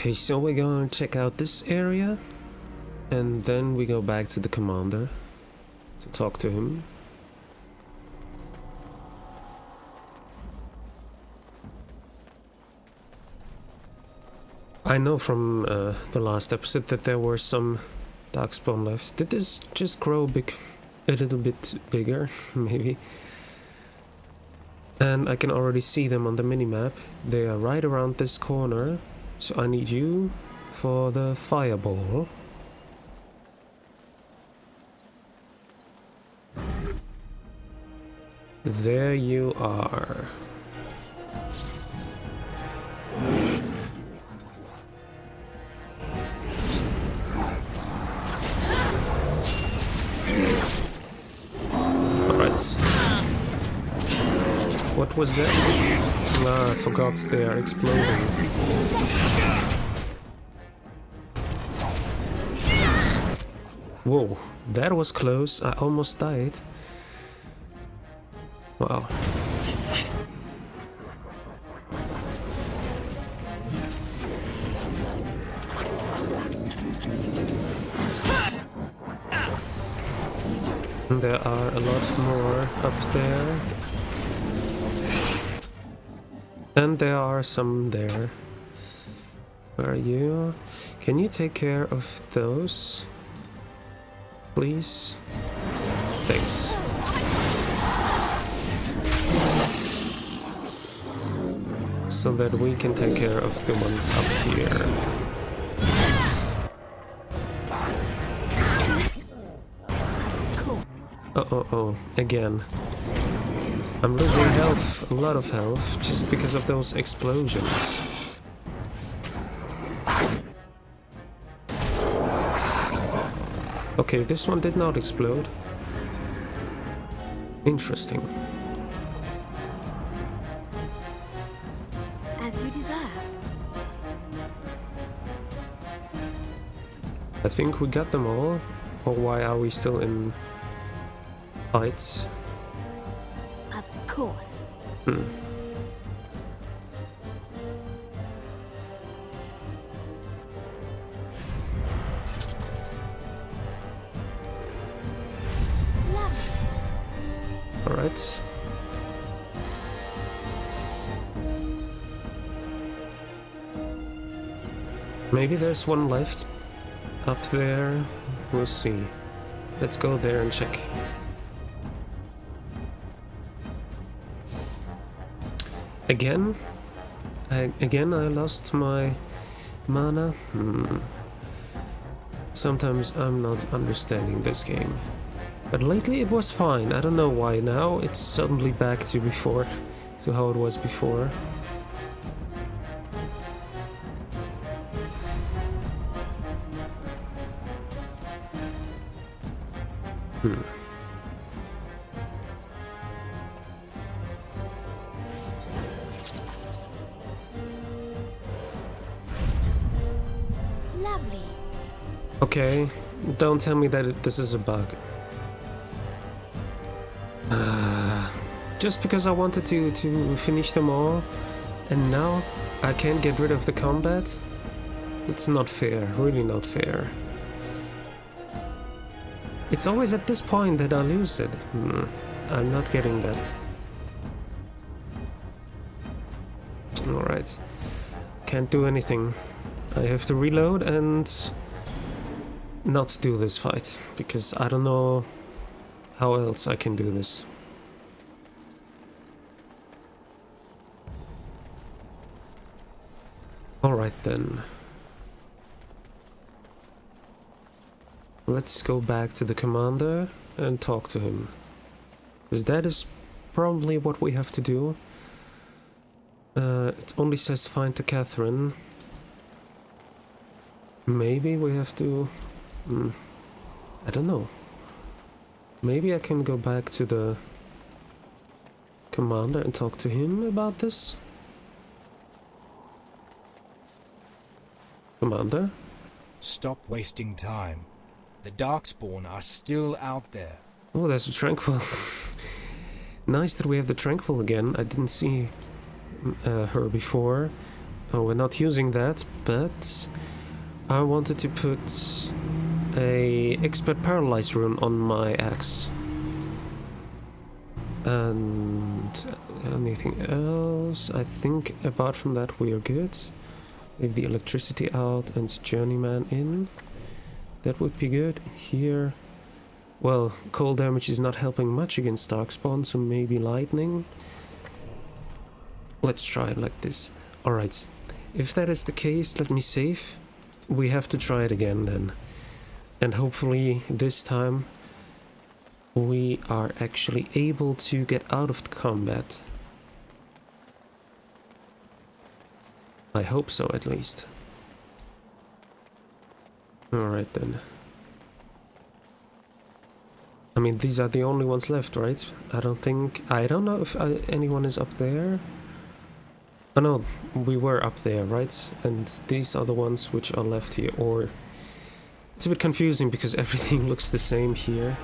Okay, so we're going to check out this area, and then we go back to the commander to talk to him. I know from the last episode that there were some darkspawn left. Did this just grow a little bit bigger, maybe? And I can already see them on the minimap. They are right around this corner. So I need you for the fireball. There you are. What was that? Ah, I forgot they are exploding. Whoa, that was close. I almost died. Wow. There are a lot more up there. And there are some there. Where are you? Can you take care of those? Please? Thanks. So that we can take care of the ones up here. Oh, again. I'm losing health, a lot of health, just because of those explosions. Okay, this one did not explode. Interesting. As you desire. I think we got them all. Or why are we still in fights? Of course. Alright. Maybe there's one left up there. We'll see. Let's go there and check. Again? I lost my mana? Sometimes I'm not understanding this game. But lately it was fine. I don't know why now it's suddenly back to how it was before. Lovely. Okay, don't tell me that this is a bug. Just because I wanted to finish them all, and now I can't get rid of the combat? It's not fair, really not fair. It's always at this point that I lose it. I'm not getting that. Alright. Can't do anything. I have to reload and not do this fight, because I don't know how else I can do this. Alright then. Let's go back to the commander and talk to him. Because that is probably what we have to do. It only says find the Catherine. Maybe we have to... I don't know. Maybe I can go back to the commander and talk to him about this? Commander? Stop wasting time. The Darkspawn are still out there. Oh, there's a Tranquil. Nice that we have the Tranquil again. I didn't see her before. Oh, we're not using that, but I wanted to put a expert paralyze rune on my axe. And anything else? I think apart from that we are good. Leave the electricity out and journeyman in. That would be good. Here, well, cold damage is not helping much against darkspawn, so maybe lightning. Let's try it like this. Alright, if that is the case, let me save. We have to try it again then. And hopefully this time we are actually able to get out of the combat. I hope so, at least. Alright then. I mean, these are the only ones left, right? I don't know if anyone is up there. Oh no, we were up there, right? And these are the ones which are left here, or... It's a bit confusing because everything looks the same here.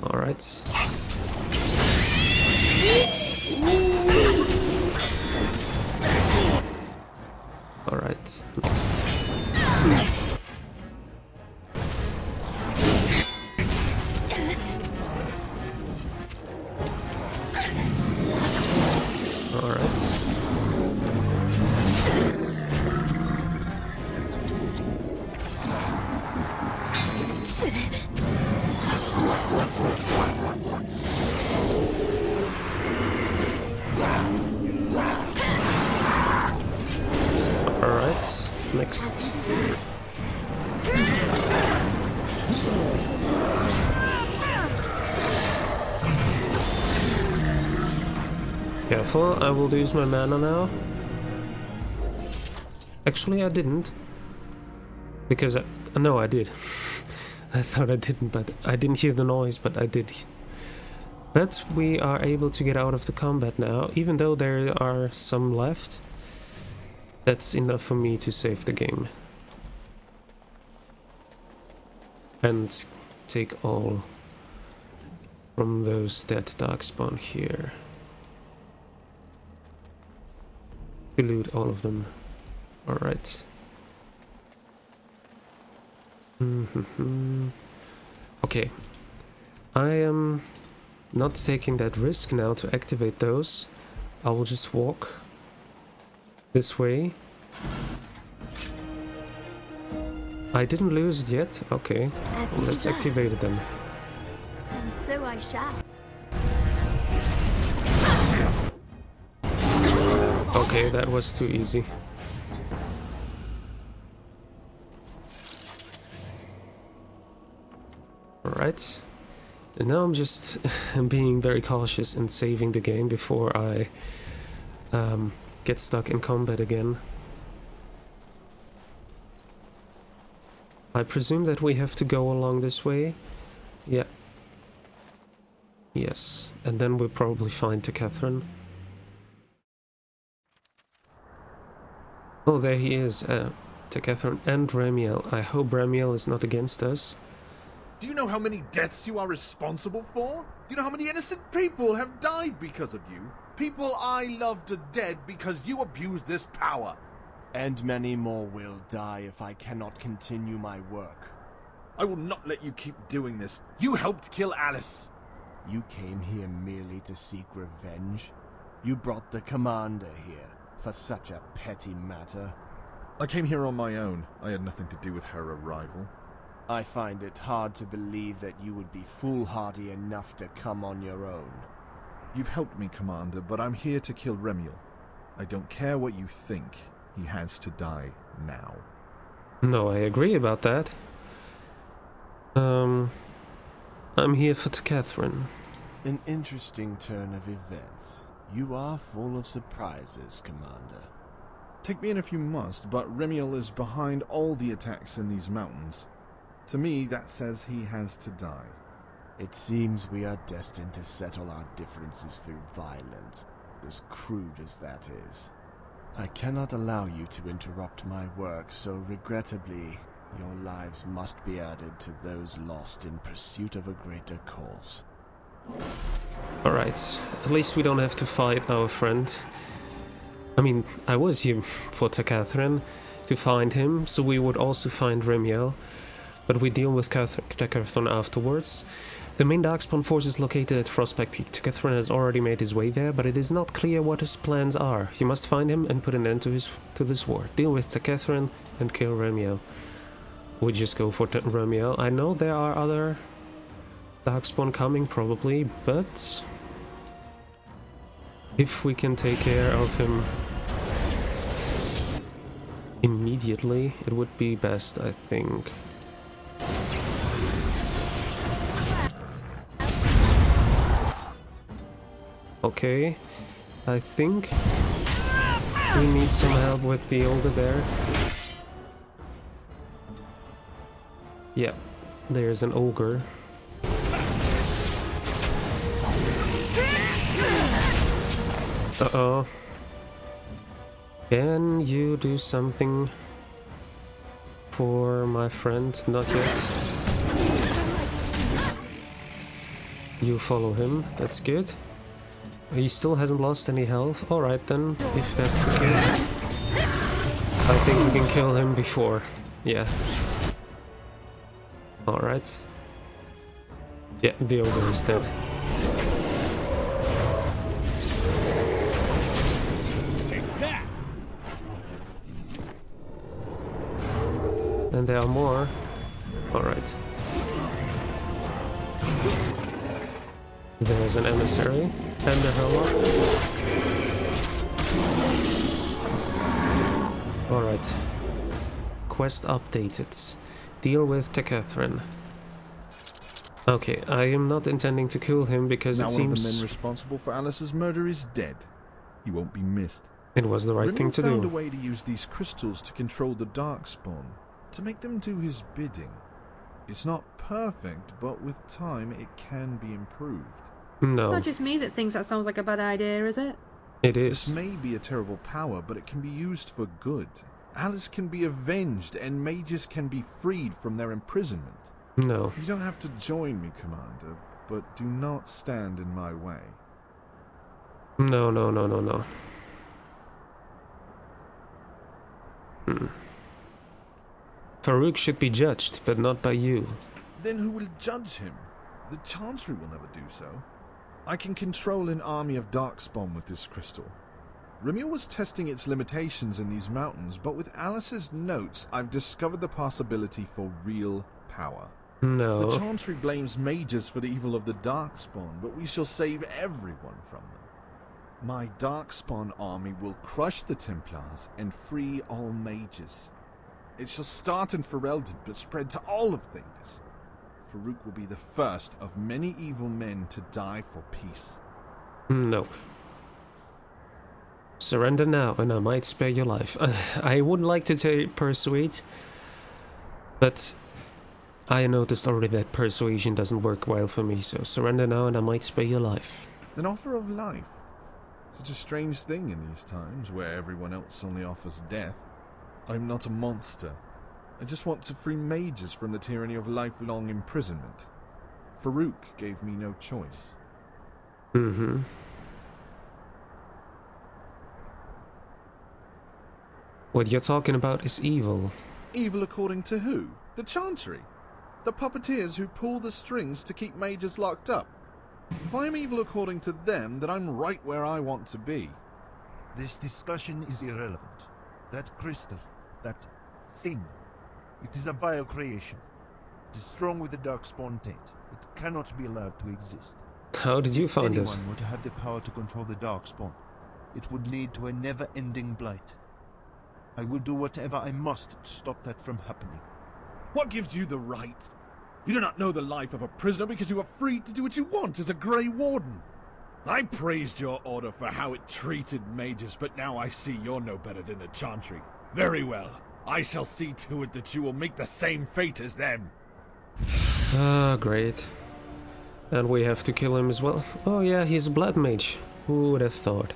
Alright. Alright, next. Alright. Alright, next. Careful, I will use my mana now. Actually, I didn't. Because no, I did. I thought I didn't, but I didn't hear the noise, but I did. But we are able to get out of the combat now, even though there are some left. That's enough for me to save the game. And take all from those dead darkspawn here. Loot all of them. Alright. Okay. I am not taking that risk now to activate those. I will just walk this way. I didn't lose it yet? Okay. Well, let's activate it then. And so I shall. Okay, that was too easy. Alright. And now I'm just being very cautious and saving the game before I get stuck in combat again. I presume that we have to go along this way. Yeah. Yes. And then we'll probably find Catherine. Oh, there he is. Catherine and Ramiel. I hope Ramiel is not against us. Do you know how many deaths you are responsible for? Do you know how many innocent people have died because of you? People I loved are dead because you abused this power. And many more will die if I cannot continue my work. I will not let you keep doing this. You helped kill Alice. You came here merely to seek revenge? You brought the commander here for such a petty matter? I came here on my own. I had nothing to do with her arrival. I find it hard to believe that you would be foolhardy enough to come on your own. You've helped me, Commander, but I'm here to kill Remiel. I don't care what you think. He has to die now. No, I agree about that. I'm here for Catherine. An interesting turn of events. You are full of surprises, Commander. Take me in if you must, but Remiel is behind all the attacks in these mountains. To me, that says he has to die. It seems we are destined to settle our differences through violence, as crude as that is. I cannot allow you to interrupt my work, so regrettably, Your lives must be added to those lost in pursuit of a greater cause. Alright, at least we don't have to fight our friend. I mean, I was here for Catherine to find him, so we would also find Remiel, but we deal with Catherine afterwards. The main Darkspawn force is located at Frostback Peak. Catherine has already made his way there, but it is not clear what his plans are. You must find him and put an end to this war. Deal with Catherine and kill Remiel. We just go for Remiel. I know there are other Darkspawn coming probably, but if we can take care of him immediately, it would be best, I think. Okay, I think we need some help with the ogre there. Yeah, there's an ogre. Uh-oh. Can you do something for my friend? Not yet. You follow him, that's good. He still hasn't lost any health. Alright then, if that's the case. I think we can kill him before. Yeah. Alright. Yeah, the ogre is dead. And there are more. Alright. There's an emissary and a herlock. Alright. Quest updated. Deal with Catherine. Okay, I am not intending to kill him because Now it one of the seems men responsible for Alice's murder is dead. He won't be missed. it was the right thing to found do. a way to use these crystals to control the Darkspawn, to make them do his bidding. It's not perfect, but with time it can be improved. It's No, not just me that thinks that sounds like a bad idea, is it? it This is. may be a terrible power, but it can be used for good. Alice can be avenged, and mages can be freed from their imprisonment. No. You don't have to join me, Commander, but do not stand in my way. No, no, no, no, no. Farouk should be judged, but not by you. Then who will judge him? The Chancery will never do so. I can control an army of Darkspawn with this crystal. Remiel was testing its limitations in these mountains, but with Alice's notes, I've discovered the possibility for real power. No. The Chantry blames mages for the evil of the Darkspawn, but we shall save everyone from them. My Darkspawn army will crush the Templars and free all mages. It shall start in Ferelden, but spread to all of Thedas. Farouk will be the first of many evil men to die for peace. No. Surrender now, and I might spare your life. I would like to persuade, but I noticed already that persuasion doesn't work well for me, so surrender now and I might spare your life. An offer of life. Such a strange thing in these times, where everyone else only offers death. I'm not a monster. I just want to free mages from the tyranny of lifelong imprisonment. Farouk gave me no choice. Mm-hmm. What you're talking about is evil. Evil according to who? The Chantry? The puppeteers who pull the strings to keep mages locked up? If I'm evil according to them, then I'm right where I want to be. This discussion is irrelevant. That crystal, that thing, it is a vile creation. It is strong with the Darkspawn taint. It cannot be allowed to exist. How did you find If this? anyone were to have the power to control the Darkspawn, it would lead to a never-ending blight. I will do whatever I must to stop that from happening. What gives you the right? You do not know the life of a prisoner because you are free to do what you want as a Grey Warden. I praised your order for how it treated mages, but now I see you're no better than the Chantry. Very well. I shall see to it that you will meet the same fate as them. Ah, great. And we have to kill him as well. Oh yeah, he's a blood mage. Who would have thought?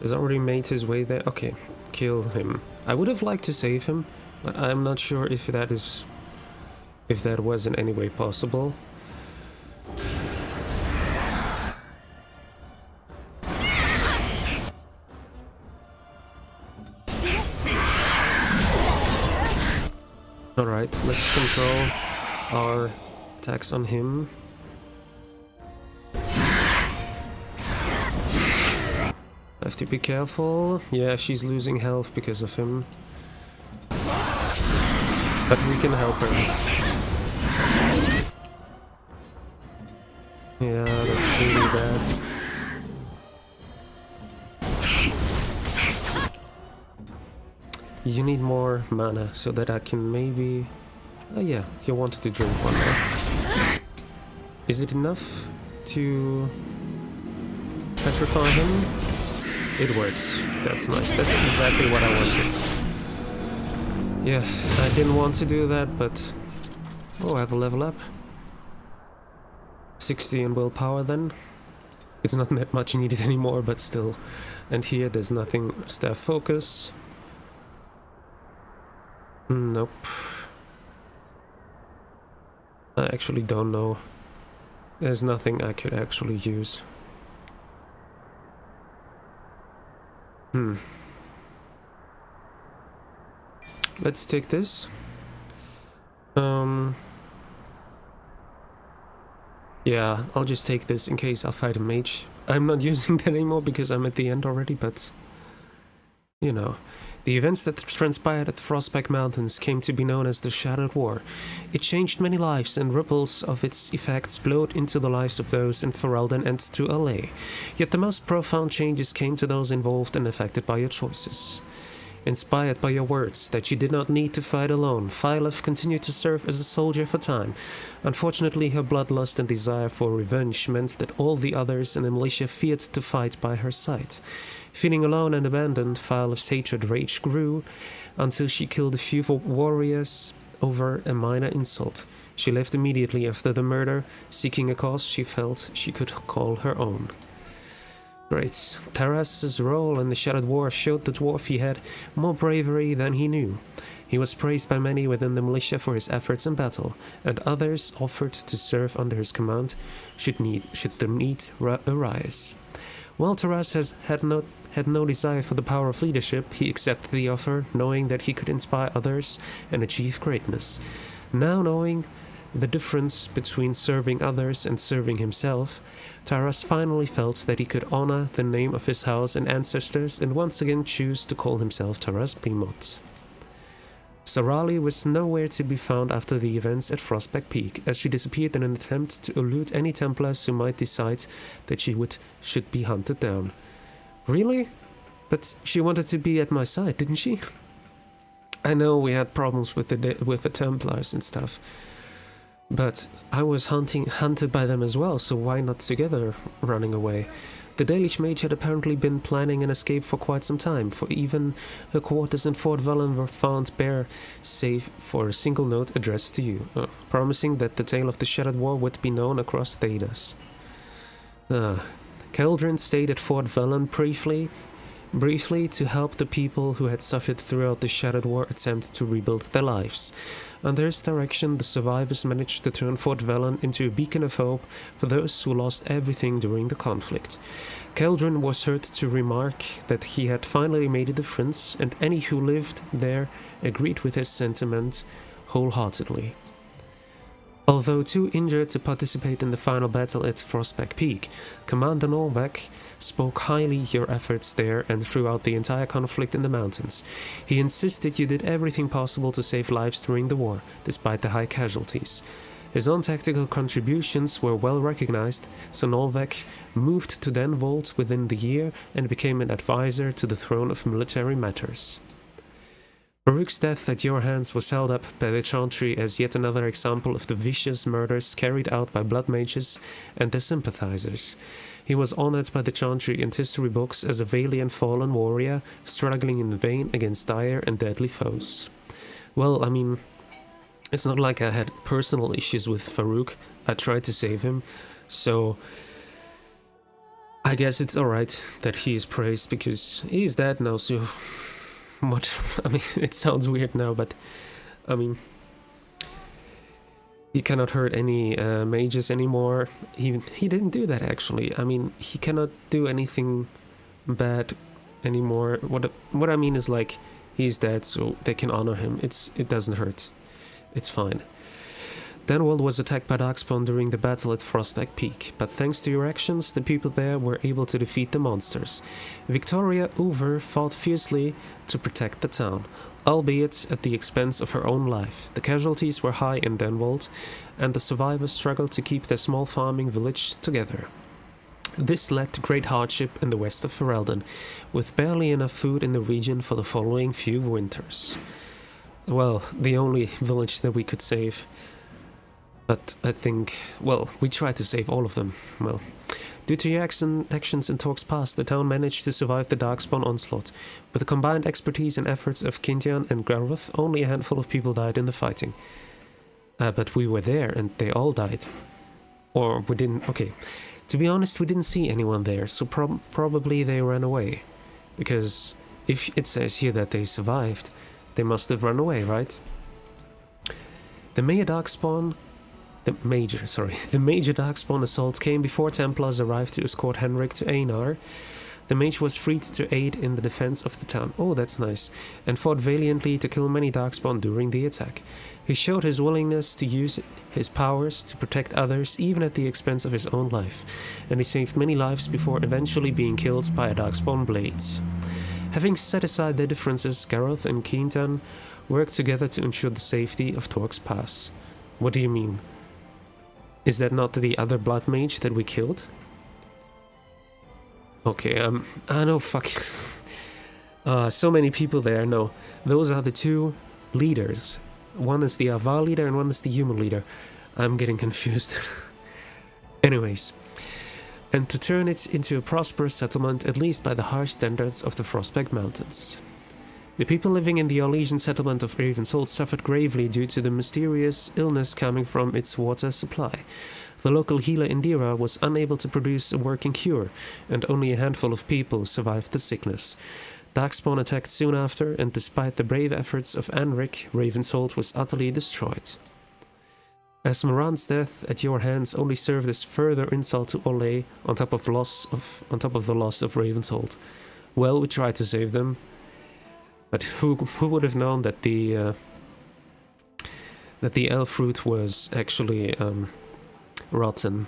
He's already made his way there. Okay, kill him. I would have liked to save him, but I'm not sure if that was in any way possible. Alright, let's control our attacks on him. Have to be careful. Yeah, she's losing health because of him. But we can help her. Yeah, that's really bad. You need more mana so that I can maybe... Oh yeah, you wanted to drink one more. Is it enough to petrify him? It works. That's nice. That's exactly what I wanted. Yeah, I didn't want to do that, but... Oh, I have a level up. 60 in willpower then. It's not that much needed anymore, but still. And here there's nothing. Staff focus. Nope. I actually don't know. There's nothing I could actually use. Let's take this. Yeah, I'll just take this in case I fight a mage. I'm not using that anymore because I'm at the end already, but... You know. The events that transpired at Frostback Mountains came to be known as the Shattered War. It changed many lives, and ripples of its effects flowed into the lives of those in Ferelden and to LA. Yet the most profound changes came to those involved and affected by your choices. Inspired by your words that you did not need to fight alone, Phylev continued to serve as a soldier for time. Unfortunately, her bloodlust and desire for revenge meant that all the others in the militia feared to fight by her side. Feeling alone and abandoned, Phylev's hatred rage grew until she killed a few warriors over a minor insult. She left immediately after the murder, seeking a cause she felt she could call her own. Great. Taras's role in the Shattered War showed the dwarf he had more bravery than he knew. He was praised by many within the militia for his efforts in battle, and others offered to serve under his command should the need arise. While Taras had no desire for the power of leadership, he accepted the offer, knowing that he could inspire others and achieve greatness. Now knowing the difference between serving others and serving himself, Taras finally felt that he could honor the name of his house and ancestors and once again choose to call himself Taras Primot. Sarali was nowhere to be found after the events at Frostback Peak, as she disappeared in an attempt to elude any Templars who might decide that she should be hunted down. Really? But she wanted to be at my side, didn't she? I know we had problems with the Templars and stuff, but I was hunted by them as well, so why not together running away? The Dalish mage had apparently been planning an escape for quite some time, for even her quarters in Fort Velen were found bare, save for a single note addressed to you, promising that the tale of the Shattered War would be known across Thedas. Keldrin stayed at Fort Velen briefly to help the people who had suffered throughout the Shattered War attempt to rebuild their lives. Under his direction, the survivors managed to turn Fort Velen into a beacon of hope for those who lost everything during the conflict. Keldrin was heard to remark that he had finally made a difference, and any who lived there agreed with his sentiment wholeheartedly. Although too injured to participate in the final battle at Frostback Peak, Commander Norbeck spoke highly of your efforts there and throughout the entire conflict in the mountains. He insisted you did everything possible to save lives during the war, despite the high casualties. His own tactical contributions were well recognized, so Norbeck moved to Denvold within the year and became an advisor to the throne of military matters. Farouk's death at your hands was held up by the Chantry as yet another example of the vicious murders carried out by blood mages and their sympathizers. He was honored by the Chantry and history books as a valiant fallen warrior, struggling in vain against dire and deadly foes. Well, I mean, it's not like I had personal issues with Farouk. I tried to save him, so I guess it's alright that he is praised because he is dead now, so what? I mean, it sounds weird now, but I mean, he cannot hurt any mages anymore. He didn't do that actually. I mean, he cannot do anything bad anymore. What I mean is like he's dead, so they can honor him. It doesn't hurt. It's fine. Denwald was attacked by Darkspawn during the battle at Frostback Peak, but thanks to your actions, the people there were able to defeat the monsters. Victoria Hoover fought fiercely to protect the town, albeit at the expense of her own life. The casualties were high in Denwald, and the survivors struggled to keep their small farming village together. This led to great hardship in the west of Ferelden, with barely enough food in the region for the following few winters. Well, the only village that we could save. But I think, well, we tried to save all of them. Well, due to your actions in talks past, the town managed to survive the Darkspawn onslaught. With the combined expertise and efforts of Kintian and Garroth, only a handful of people died in the fighting. But we were there, and they all died. Or we didn't... Okay, to be honest, we didn't see anyone there, so probably they ran away. Because if it says here that they survived, they must have run away, right? The major Darkspawn assault came before Templars arrived to escort Henrik to Einar. The mage was freed to aid in the defense of the town. Oh, that's nice. And fought valiantly to kill many Darkspawn during the attack. He showed his willingness to use his powers to protect others, even at the expense of his own life. And he saved many lives before eventually being killed by a Darkspawn blade. Having set aside their differences, Garroth and Kintan worked together to ensure the safety of Torque's Pass. What do you mean? Is that not the other blood mage that we killed? Okay, no, fuck. So many people there. No, those are the two leaders. One is the Avar leader and one is the human leader. I'm getting confused. Anyways, and to turn it into a prosperous settlement, at least by the harsh standards of the Frostback Mountains. The people living in the Orlesian settlement of Ravenshold suffered gravely due to the mysterious illness coming from its water supply. The local healer Indira was unable to produce a working cure, and only a handful of people survived the sickness. Darkspawn attacked soon after, and despite the brave efforts of Anric, Ravenshold was utterly destroyed. Esmeralda's death at your hands only served as further insult to Olay on top of the loss of Ravenshold. Well, we tried to save them. But who would have known that the elf fruit was actually rotten?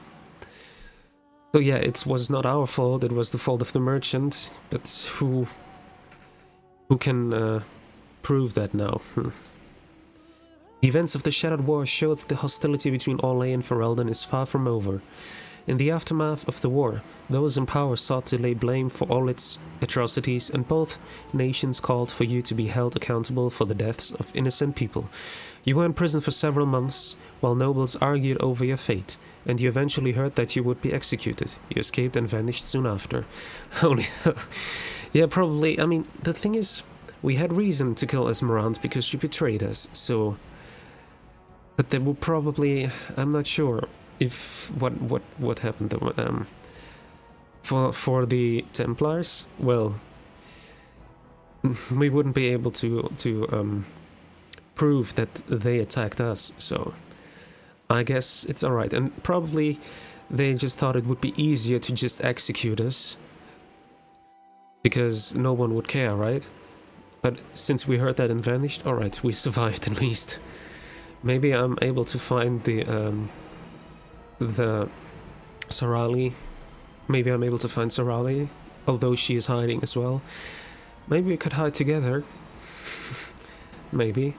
So yeah, it was not our fault. It was the fault of the merchant. But who can prove that now? The events of the Shattered War showed the hostility between Orlais and Ferelden is far from over. In the aftermath of the war, those in power sought to lay blame for all its atrocities, and both nations called for you to be held accountable for the deaths of innocent people. You were in prison for several months, while nobles argued over your fate, and you eventually heard that you would be executed. You escaped and vanished soon after. Holy hell. Yeah, probably. I mean, the thing is, we had reason to kill Esmeralda because she betrayed us, so... But they would probably... I'm not sure if what happened for the Templars. Well, we wouldn't be able to prove that they attacked us, so I guess it's alright. And probably they just thought it would be easier to just execute us because no one would care, right? But since we heard that and vanished, alright, we survived at least. Maybe I'm able to find the Sarali. Maybe I'm able to find Sarali, although she is hiding as well. Maybe we could hide together. Maybe.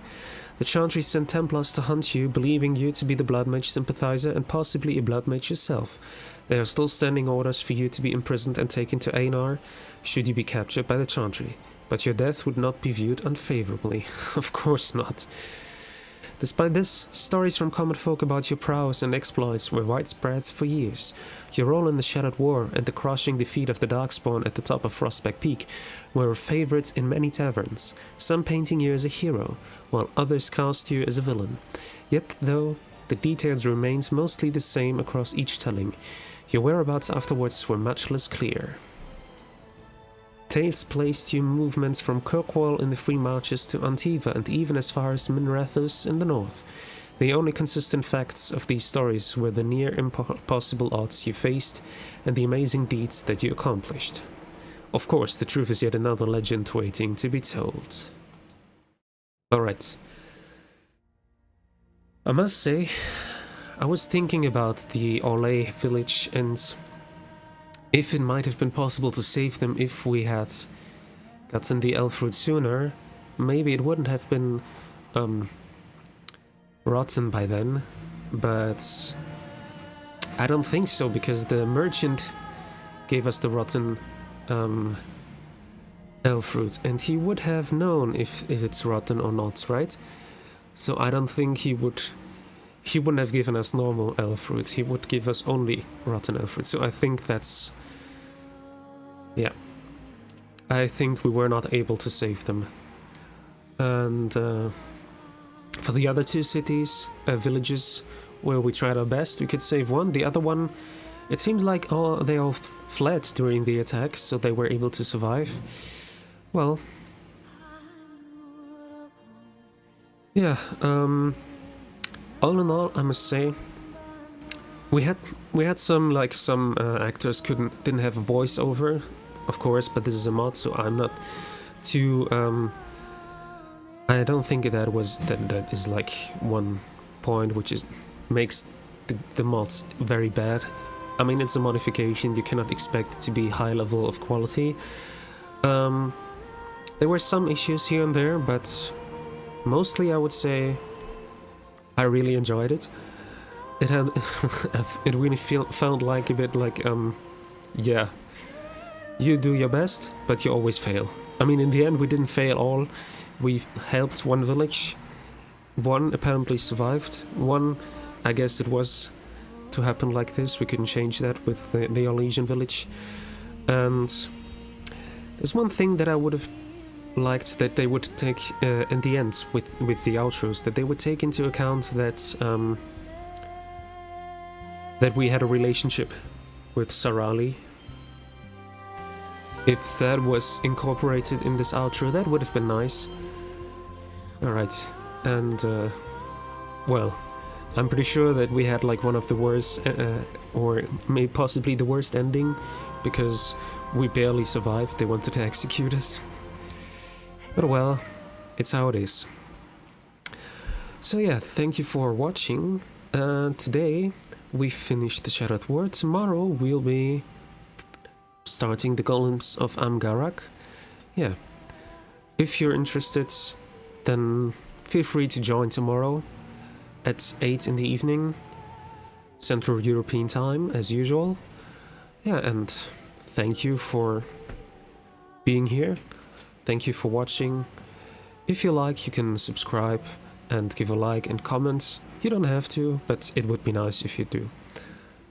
The Chantry sent Templars to hunt you, believing you to be the Blood Mage sympathizer and possibly a Blood Mage yourself. There are still standing orders for you to be imprisoned and taken to Einar, should you be captured by the Chantry. But your death would not be viewed unfavorably. Of course not. Despite this, stories from common folk about your prowess and exploits were widespread for years. Your role in the Shattered War and the crushing defeat of the Darkspawn at the top of Frostback Peak were favorites in many taverns, some painting you as a hero, while others cast you as a villain. Yet, though, the details remained mostly the same across each telling. Your whereabouts afterwards were much less clear. Tales placed you movements from Kirkwall in the free marches to Antiva and even as far as Minrathous in the north. The only consistent facts of these stories were the near impossible odds you faced and the amazing deeds that you accomplished. Of course, the truth is yet another legend waiting to be told. Alright. I must say, I was thinking about the Orlais village and if it might have been possible to save them if we had gotten the elf fruit sooner, maybe it wouldn't have been rotten by then, but I don't think so, because the merchant gave us the rotten elf fruit, and he would have known if it's rotten or not, right? So I don't think he wouldn't have given us normal elf fruit, he would give us only rotten elf fruit, so I think that's... yeah. I think we were not able to save them. And for the other two cities, villages, where we tried our best, we could save one. The other one, it seems like they all fled during the attack, so they were able to survive. Well, yeah, all in all, I must say, we had some actors didn't have a voiceover, of course, but this is a mod, so I'm not too I don't think that is like one point which makes the mods very bad. I mean, it's a modification, you cannot expect it to be high level of quality. There were some issues here and there, but mostly I would say I really enjoyed it. It had it really felt like a bit like yeah, you do your best, but you always fail. I mean, in the end we didn't fail all. We helped one village, one apparently survived, one, I guess it was to happen like this, we couldn't change that with the Orlesian village. And there's one thing that I would have liked that they would take in the end with the outros, that they would take into account that that we had a relationship with Sarali. If that was incorporated in this outro, that would have been nice. Alright, and well, I'm pretty sure that we had like one of the worst, or maybe possibly the worst ending, because we barely survived, they wanted to execute us. But well, it's how it is. So yeah, thank you for watching. Today we finished the Shattered War. Tomorrow we'll be starting the Golems of Amgarak. Yeah, if you're interested, then feel free to join tomorrow at 8 in the evening, Central European time, as usual. Yeah, and thank you for being here. Thank you for watching. If you like, you can subscribe and give a like and comment. You don't have to, but it would be nice if you do.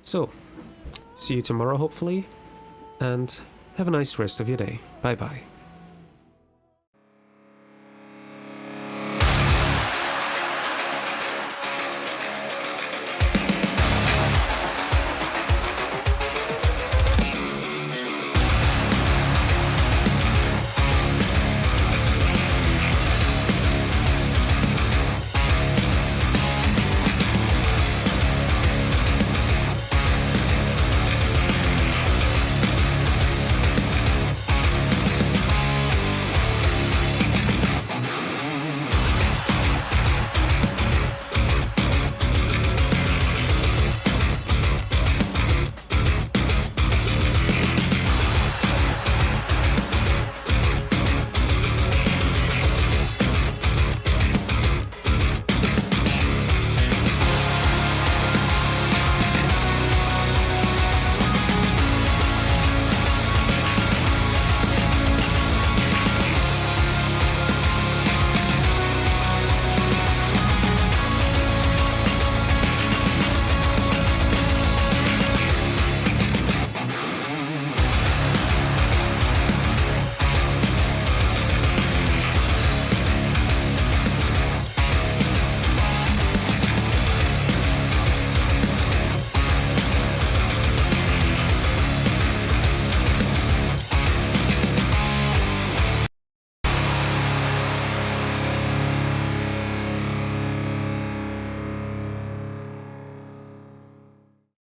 So, see you tomorrow hopefully, and have a nice rest of your day. Bye bye.